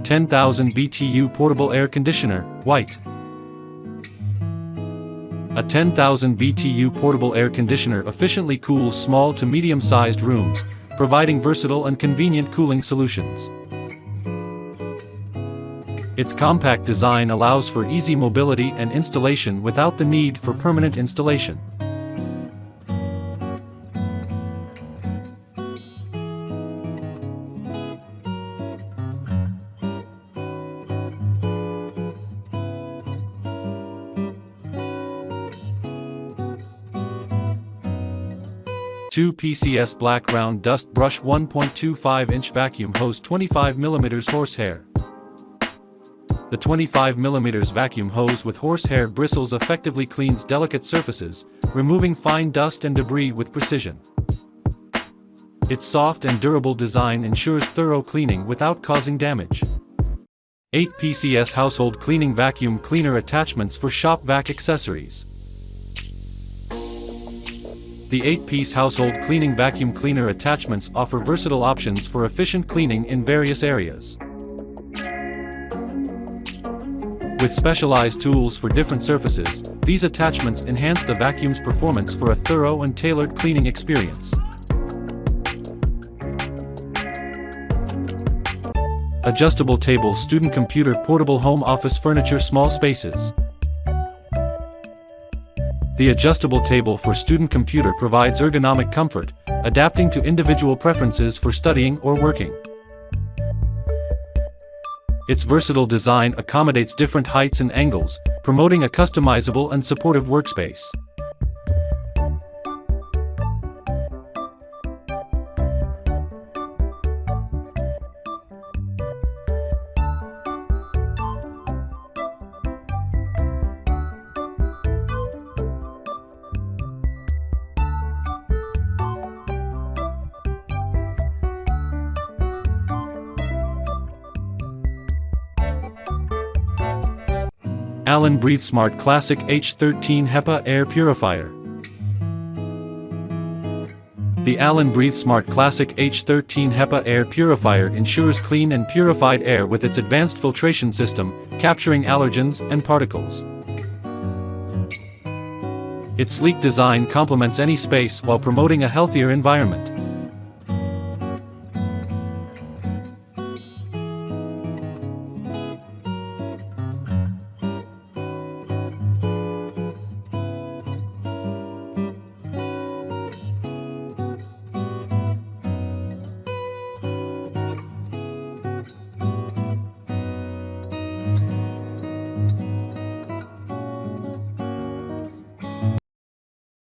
10,000 BTU portable air conditioner, white. A 10,000 BTU portable air conditioner efficiently cools small to medium-sized rooms, providing versatile and convenient cooling solutions. Its compact design allows for easy mobility and installation without the need for permanent installation. Two PCS black round dust brush 1.25-inch vacuum hose 25mm horsehair. The 25mm vacuum hose with horsehair bristles effectively cleans delicate surfaces, removing fine dust and debris with precision. Its soft and durable design ensures thorough cleaning without causing damage. 8 PCS household cleaning vacuum cleaner attachments for shop vac accessories. The 8-piece household cleaning vacuum cleaner attachments offer versatile options for efficient cleaning in various areas. With specialized tools for different surfaces, these attachments enhance the vacuum's performance for a thorough and tailored cleaning experience. Adjustable table student computer portable home office furniture small spaces. The adjustable table for student computer provides ergonomic comfort, adapting to individual preferences for studying or working. Its versatile design accommodates different heights and angles, promoting a customizable and supportive workspace. Allen BreatheSmart Classic H13 HEPA Air Purifier. The Allen BreatheSmart Classic H13 HEPA Air Purifier ensures clean and purified air with its advanced filtration system, capturing allergens and particles. Its sleek design complements any space while promoting a healthier environment.